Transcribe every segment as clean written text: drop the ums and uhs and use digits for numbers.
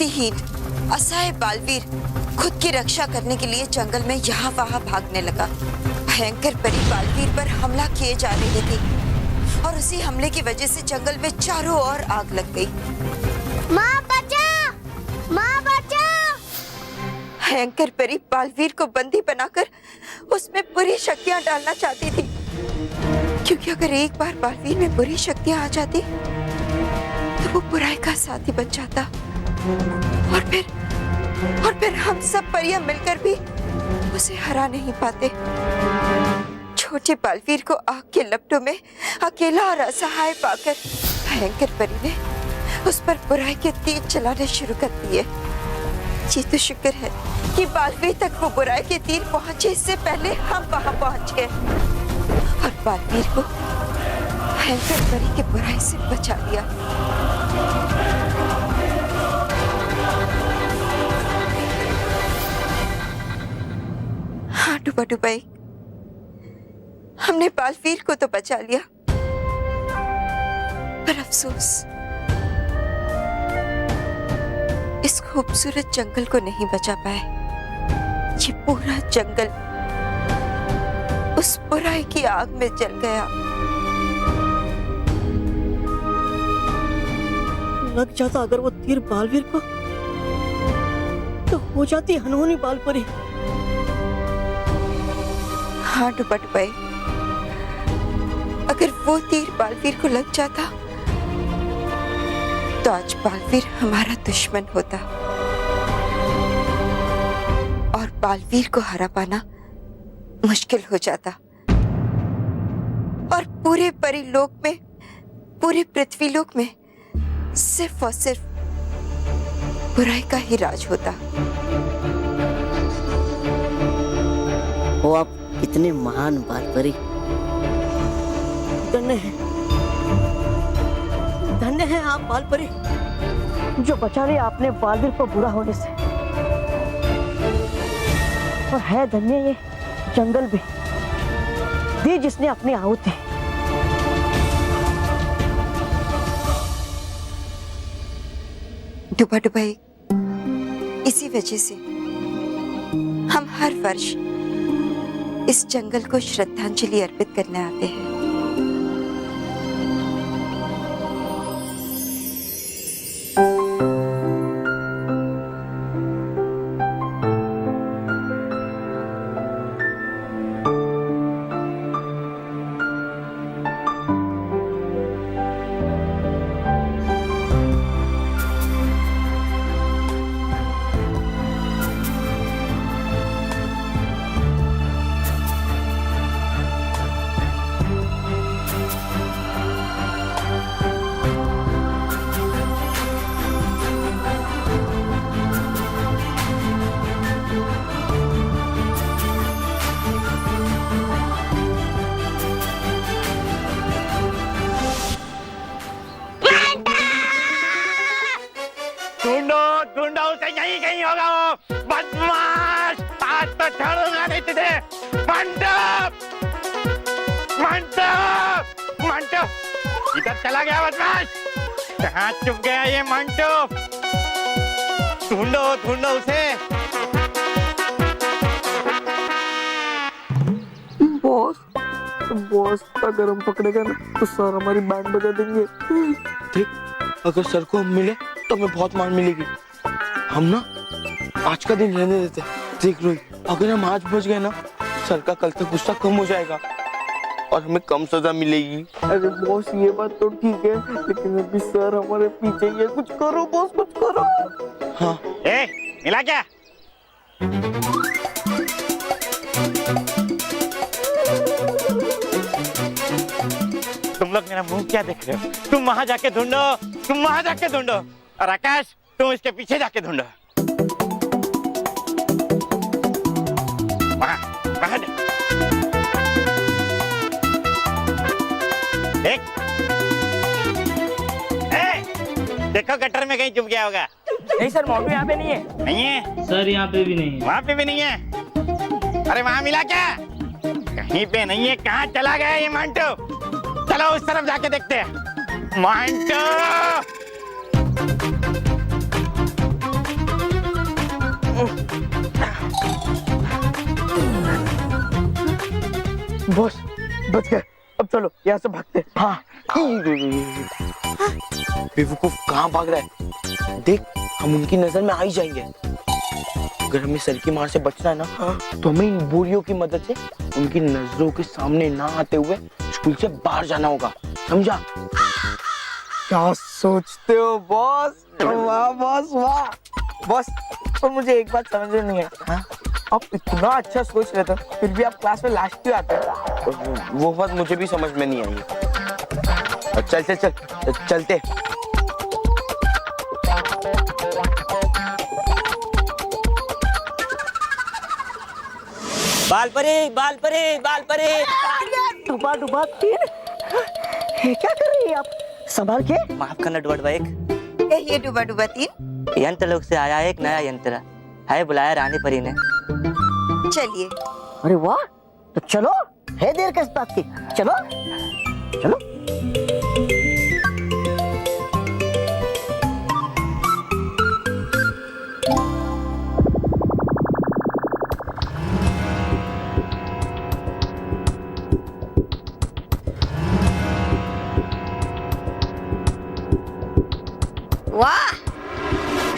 शक्तिहीन असहाय बालवीर खुद की रक्षा करने के लिए जंगल में यहाँ वहाँ भागने लगा। भयंकर परी बालवीर पर हमला किए जा रहे थे और उसी हमले की वजह से जंगल में चारों ओर आग लग गई। माँ बचाओ! माँ बचाओ! भयंकर परी बालवीर को बंदी बनाकर उसमें बुरी शक्तियां डालना चाहती थी, क्योंकि अगर एक बार बालवीर में बुरी शक्तियां आ जाती तो वो बुराई का साथी बन जाता और फिर हम सब परियां मिलकर भी उसे हरा नहीं पाते। छोटे बालवीर को आग के लपटों में अकेला और असहाय पाकर भयंकर परी ने उस पर बुराई के तीर चलाने शुरू कर दिए। ये तो शुक्र है कि बालवीर तक वो बुराई के तीर पहुंचे, इससे पहले हम वहां पहुंच गए और बालवीर को भयंकर परी की बुराई से बचा लिया। हाँ डुबा डुबाई, हमने बालवीर को तो बचा लिया, पर अफसोस इस खूबसूरत जंगल को नहीं बचा पाए। ये पूरा जंगल उस बुराई की आग में जल गया। लग जाता अगर वो तीर बालवीर को, तो हो जाती अनहोनी बालपरी। हाँ डुबा डुबाई, अगर वो तीर बालवीर को लग जाता तो आज बालवीर हमारा दुश्मन होता और बालवीर को हरा पाना मुश्किल हो जाता और पूरे परीलोक में, पूरे पृथ्वीलोक में सिर्फ और सिर्फ बुराई का ही राज होता। वो आप कितने महान बालपरी। धन्य है आप बालपरी, जो बचा लिया आपने बालवीर को बुरा होने से। और है धन्य ये जंगल भी, दी जिसने अपनी आहुति। डुबा डुबाई, इसी वजह से हम हर वर्ष इस जंगल को श्रद्धांजलि अर्पित करने आते हैं। ढूंढो उसे, यहीं कहीं होगा वो बदमाश। आज तो छोड़ूंगा नहीं तुझे। मंटो, मंटो, मंटो, इधर चला गया बदमाश। कहाँ छुप गया ये मंटो? ढूंढो ढूंढो उसे। बॉस अगर हम पकड़ेगा ना तो सर हमारी बैंड बजा देंगे। देख, अगर सर को हम मिले तो हमें बहुत मार मिलेगी। हम ना आज का दिन रहने देते। देख रोहित, अगर हम आज बच गए ना, सर का कल तक गुस्सा कम हो जाएगा और हमें कम सजा मिलेगी। अरे बॉस ये बात तो ठीक है, लेकिन अभी सर हमारे पीछे ही है। कुछ करो बॉस, कुछ करो। हाँ मिला क्या? तुम लोग मेरा मुंह क्या देख रहे हो? तुम वहां जाके ढूंढो, तुम वहां जाके ढूंढो। और आकाश, तुम इसके पीछे जाके ढूंढो। वहां वहां देख। देखो गटर में कहीं चुप गया होगा। नहीं सर, मोटू यहाँ पे नहीं है। नहीं है सर, यहाँ पे भी नहीं है। वहाँ पे भी नहीं है। अरे वहाँ मिला क्या? कहीं पे नहीं है। कहाँ चला गया ये मंटो? चलो उस तरफ जाके देखते हैं। मंटो, बॉस बच गए। अब चलो यहाँ से भागते। हाँ बेवकूफ कहाँ भाग रहा है? देख हम उनकी नजर में आ ही जाएंगे। अगर हमें सर की मार से बचना है ना तो हमें इन बोरियों की मदद से उनकी नजरों के सामने ना आते हुए स्कूल से बाहर जाना होगा, समझा? क्या सोचते हो बॉस? वाह बॉस वाह। बॉस पर मुझे एक बात समझ में नहीं है, आप इतना अच्छा सोच रहे थे फिर भी आप क्लास में लास्ट क्यों आते हैं? वो बात मुझे भी समझ में नहीं आई। चल चल चल चलते। बालपरी बालपरी बालपरी। डुबा डुबा तीन, ये क्या कर रही है आप? संभाल के। माफ करना डुबा एक ये डूबा डूबा तीन यंत्र लोग से आया एक नया यंत्र है, बुलाया रानी परी ने। चलिए। अरे वाह, तो चलो, है देर किस बात की? चलो चलो। वाह,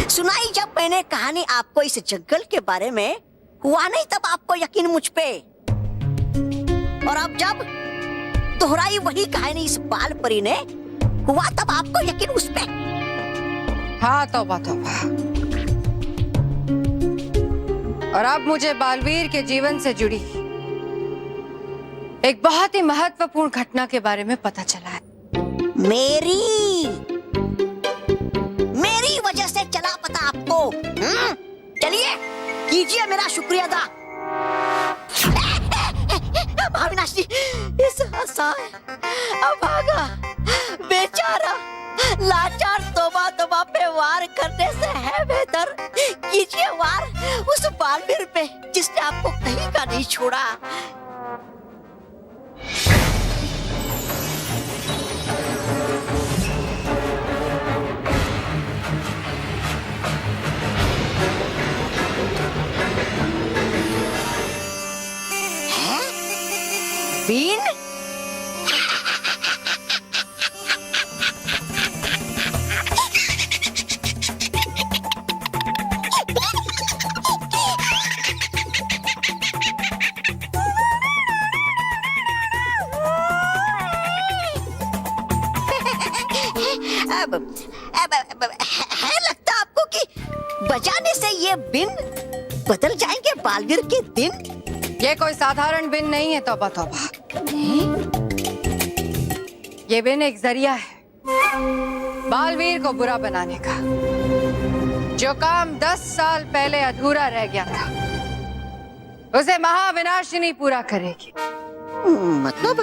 सुनाई जब मैंने कहानी आपको इस जंगल के बारे में, हुआ नहीं तब आपको यकीन मुझ पे, और अब जब दोहराई वही कहानी इस बाल परी ने, हुआ तब आपको यकीन उस पे। हाँ तौबा तौबा। और अब मुझे बालवीर के जीवन से जुड़ी एक बहुत ही महत्वपूर्ण घटना के बारे में पता चला है। मेरी वजह से चला पता आपको। चलिए कीजिए मेरा शुक्रिया अदा। अविनाश जी, इस असहाय अभागा बेचारा लाचार तौबा तौबा पे वार करने से है बेहतर कीजिए वार उस बालवीर पे जिसने आपको कहीं का नहीं छोड़ा। बीन? है लगता आपको कि बजाने से ये बिन बदल जाएंगे बालवीर के दिन? ये कोई साधारण बिन नहीं है तौबा तौबा। ये बिन एक जरिया है बालवीर को बुरा बनाने का। जो काम 10 साल पहले अधूरा रह गया था उसे महाविनाशिनी पूरा करेगी। मतलब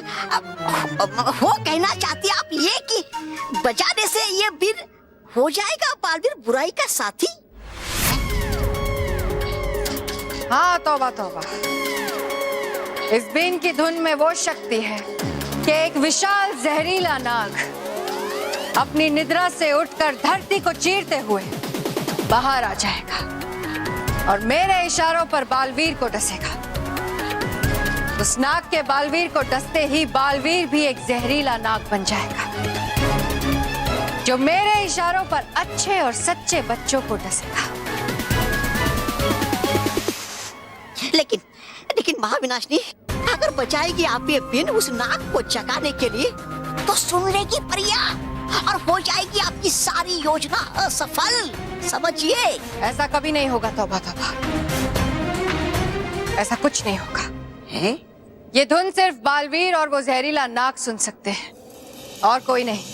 वो कहना चाहती आप ये कि बजाने से ये बिन हो जाएगा बालवीर बुराई का साथी? हाँ तौबा तौबा। इस बीन की धुन में वो शक्ति है कि एक विशाल जहरीला नाग अपनी निद्रा से उठकर धरती को चीरते हुए बाहर आ जाएगा और मेरे इशारों पर बालवीर को डसेगा। उस नाग के बालवीर को डसते ही बालवीर भी एक जहरीला नाग बन जाएगा जो मेरे इशारों पर अच्छे और सच्चे बच्चों को डसेगा। लेकिन महाविनाशनी, अगर बचाएगी आप ये बिन उस नाग को जगाने के लिए तो सुन लेगी परिया और हो जाएगी आपकी सारी योजना असफल, समझिए। ऐसा कभी नहीं होगा तौबा तौबा, ऐसा कुछ नहीं होगा। हैं? ये धुन सिर्फ बालवीर और वो जहरीला नाग सुन सकते हैं और कोई नहीं।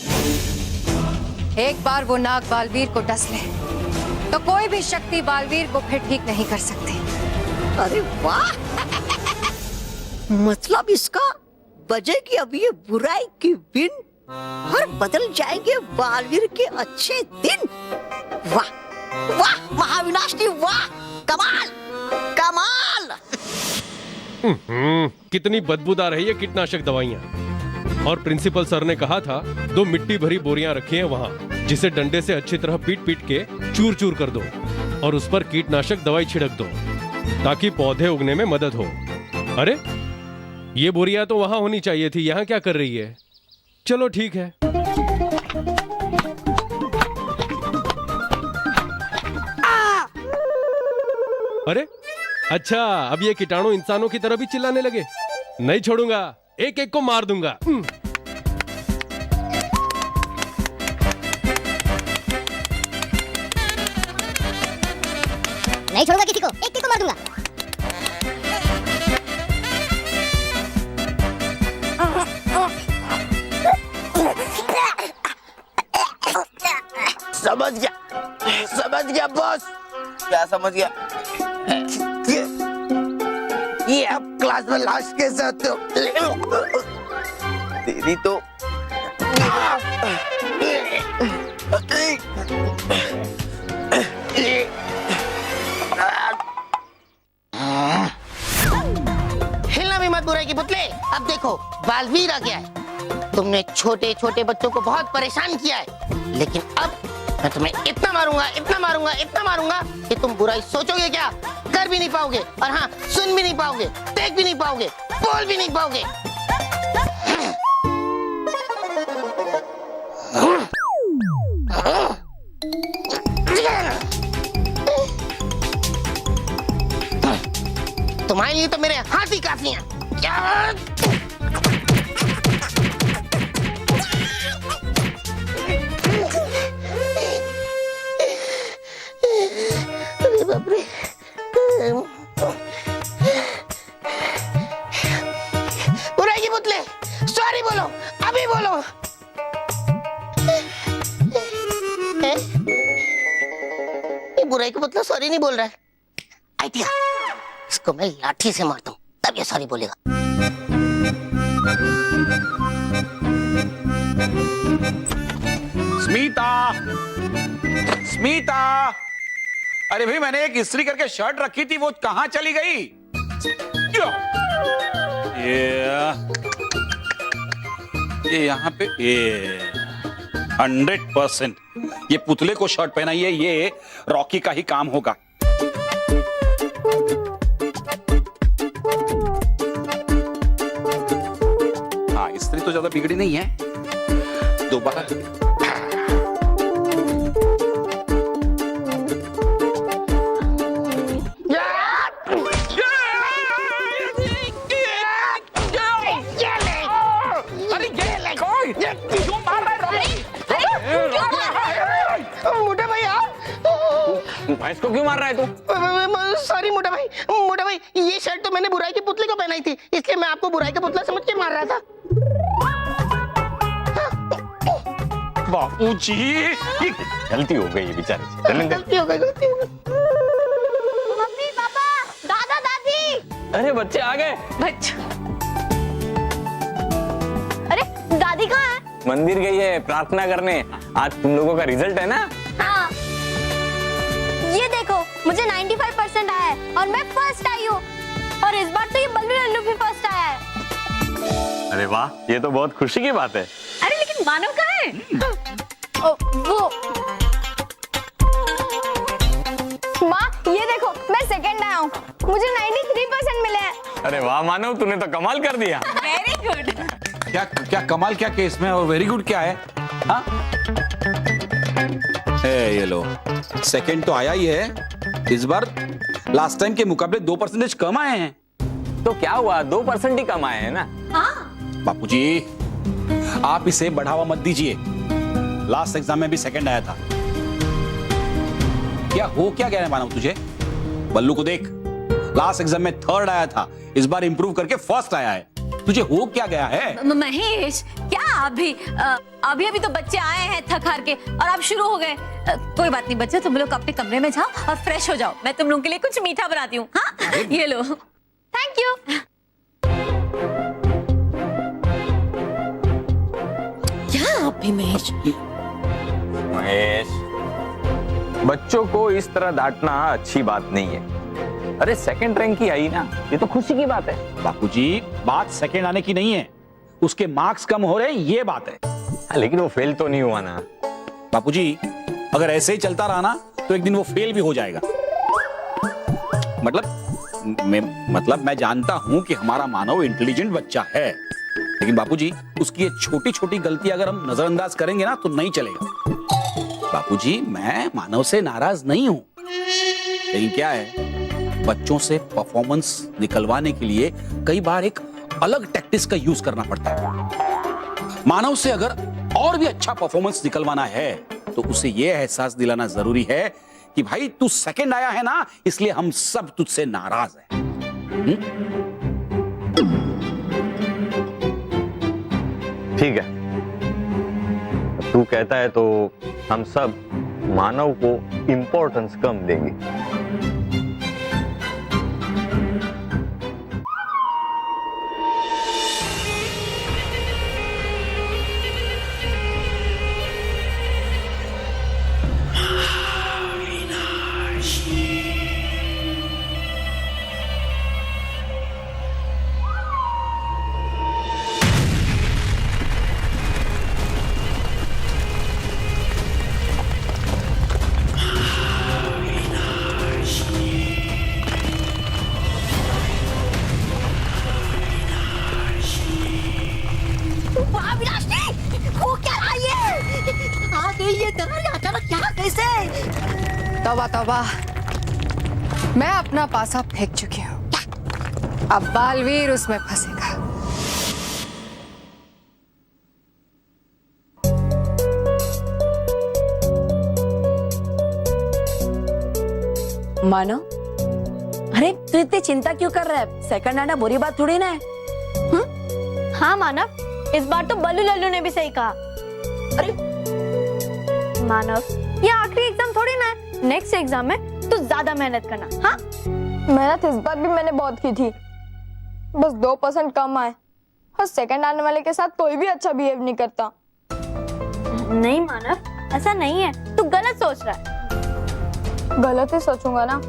एक बार वो नाग बालवीर को डस ले तो कोई भी शक्ति बालवीर को फिर ठीक नहीं कर सकती। अरे वाह, मतलब इसका बजेगी अब ये बुराई की बिन और बदल जाएंगे बालवीर के अच्छे दिन। वाह वाह महाविनाशनी, वाह, कमाल कमाल। कितनी बदबूदार है ये कीटनाशक दवाइयाँ। और प्रिंसिपल सर ने कहा था 2 मिट्टी भरी बोरियां रखी हैं वहाँ, जिसे डंडे से अच्छी तरह पीट पीट के चूर चूर कर दो और उस पर कीटनाशक दवाई छिड़क दो ताकि पौधे उगने में मदद हो। अरे ये बोरियां तो वहां होनी चाहिए थी, यहाँ क्या कर रही है? चलो ठीक है। अरे अच्छा, अब ये कीटाणु इंसानों की तरह भी चिल्लाने लगे। नहीं छोड़ूंगा, एक एक को मार दूंगा। नहीं छोड़ूंगा किसी को, एक को मार दूंगा। समझ गया बॉस। क्या समझ गया? ये अब क्लास में लास्ट कैसे आते हो? तेरी तो हिलना भी मत बुराई की पुतले। अब देखो बालवीर आ गया है। तुमने छोटे छोटे बच्चों को बहुत परेशान किया है, लेकिन अब मैं तुम्हें इतना मारूंगा, इतना मारूंगा, इतना मारूंगा कि तुम बुराई सोचोगे क्या, कर भी नहीं पाओगे, और हाँ सुन भी नहीं पाओगे, देख भी नहीं पाओगे, बोल भी नहीं पाओगे। तुम्हारे लिए तो मेरे हाथ ही काफी हैं। अरे बाप रे। बुराई की पुतले, सॉरी बोलो, अभी बोलो। ये बुराई की पुतला सॉरी नहीं बोल रहा है। आइडिया, इसको मैं लाठी से मारता हूँ, तब ये सॉरी बोलेगा। स्मिता, स्मिता, अरे भाई मैंने एक इस्त्री करके शर्ट रखी थी, वो कहाँ चली गई? ये यहाँ पे, ये 100% ये पुतले को शर्ट पहनाइए, ये रॉकी का ही काम होगा। हाँ, इस्त्री तो ज्यादा बिगड़ी नहीं है, दोबारा। मोटा भाई भैंस को क्यों मार रहा है तू? सॉरी मोटा भाई, ये शर्ट तो मैंने बुराई के पुतले को पहनाई थी, इसलिए मैं आपको बुराई का पुतला समझ के मार रहा था। बापूजी, गलती हो गई बेचारे से। गलती हो गई। मम्मी पापा, दादा दादी। अरे बच्चे आ गए। अरे दादी कहाँ है? मंदिर गई है प्रार्थना करने। आज तुम लोगों का रिजल्ट है ना? हाँ। ये देखो, मुझे 95% आया है और मैं फर्स्ट आई हूँ। और इस बार तो ये बल्लू नन्नू भी फर्स्ट आया है। अरे वाह, ये तो बहुत खुशी की बात है। अरे लेकिन मानव कहाँ है? वो माँ, ये देखो मैं सेकंड आया हूँ, मुझे 93% मिले हैं। अरे वाह मानव, तूने तो कमाल कर दिया। Very good. क्या क्या कमाल क्या केस में, और वेरी गुड क्या है? हाँ, ये लो, सेकंड तो आया ही है इस बार। लास्ट टाइम के मुकाबले 2% कम आए हैं। तो क्या हुआ, 2% ही कम आए हैं ना? हाँ। बापूजी, आप इसे बढ़ावा मत दीजिए। लास्ट एग्जाम में भी सेकंड आया था। क्या हो क्या गया है मानव तुझे? बल्लू को देख, लास्ट एग्जाम में थर्ड आया था, इस बार इंप्रूव करके फर्स्ट आया है। तुझे हो क्या गया है? महेश, क्या अभी तो बच्चे आए हैं थक हार के और आप शुरू हो गए। कोई बात नहीं बच्चे, तुम लोग अपने कमरे में जाओ और फ्रेश हो जाओ। मैं तुम लोगों के लिए कुछ मीठा बनाती हूँ। हाँ, ये लो। Thank you. क्या आप भी महेश? महेश, बच्चों को इस तरह डांटना अच्छी बात नहीं है। अरे सेकंड रैंक की आई ना, ये तो खुशी की बात है। बापूजी, बात सेकंड आने की नहीं है, उसके मार्क्स कम हो रहे हैं, ये बात है। लेकिन वो फेल तो नहीं हुआ ना। बापूजी, अगर ऐसे ही चलता रहा ना तो एक दिन वो फेल भी हो जाएगा। मतलब मतलब मैं जानता हूं कि हमारा मानव इंटेलिजेंट बच्चा है, लेकिन बापूजी उसकी ये छोटी छोटी गलती अगर हम नजरअंदाज करेंगे ना तो नहीं चलेगा। बापूजी मैं मानव से नाराज नहीं हूं, लेकिन क्या है, बच्चों से परफॉर्मेंस निकलवाने के लिए कई बार एक अलग टैक्टिक्स का यूज करना पड़ता है। मानव से अगर और भी अच्छा परफॉर्मेंस निकलवाना है तो उसे यह एहसास दिलाना जरूरी है कि भाई तू सेकंड आया है ना, इसलिए हम सब तुझसे नाराज हैं। ठीक है, तू कहता है तो हम सब मानव को इंपॉर्टेंस कम देंगे। वाह विनाशी, वो क्या रहा ये? आ गई ये दरार अचानक यहाँ कैसे? तौबा तौबा, मैं अपना पासा फेंक चुकी हूँ, अब बालवीर उसमें फंसेगा। मानो, अरे तू इतनी चिंता क्यों कर रहा है? सेकंड आना बुरी बात थोड़ी ना है। हाँ मानव, इस बार तो बल्लू लल्लू ने भी सही कहा। अरे मानव, ये आखिरी एग्जाम थोड़ी ना है, नेक्स्ट एग्जाम में तो ज्यादा मेहनत करना। हाँ, मेहनत इस बार भी मैंने बहुत की थी, बस 2% कम आए और सेकंड आने वाले के साथ कोई भी अच्छा बिहेव नहीं करता। नहीं मानव, ऐसा नहीं है, तू गलत सोच रहा है। गलत ही सोचूंगा ना,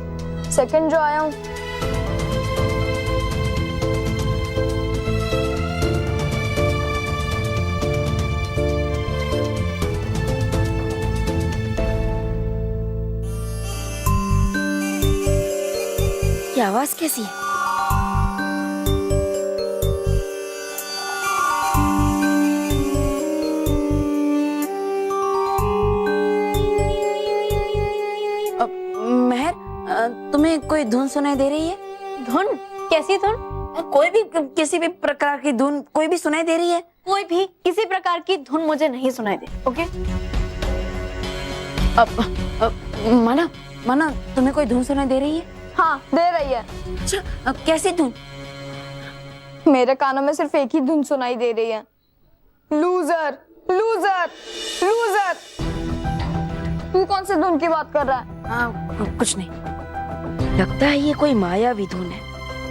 सेकंड जो आया हूँ। ये आवाज कैसी है? मेहर, तुम्हें कोई धुन सुनाई दे रही है? धुन? कैसी धुन? कोई भी, किसी भी प्रकार की धुन कोई भी सुनाई दे रही है? कोई भी किसी प्रकार की धुन मुझे नहीं सुनाई दे। ओके? माना, माना, तुम्हें कोई धुन सुनाई दे रही है? हाँ, दे रही है। अच्छा, कैसी धुन? मेरे कानों में सिर्फ एक ही धुन सुनाई दे रही है, लूजर लूजर लूजर। तू कौन सी धुन की बात कर रहा है? कुछ नहीं, लगता है ये कोई मायावी धुन है,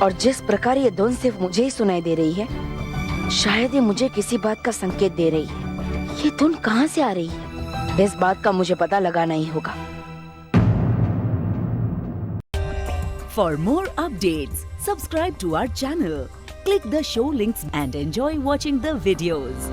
और जिस प्रकार ये धुन सिर्फ मुझे ही सुनाई दे रही है, शायद ये मुझे किसी बात का संकेत दे रही है। ये धुन कहाँ से आ रही है? इस बात का मुझे पता लगाना ही होगा। For more updates, subscribe to our channel, click the show links and enjoy watching the videos.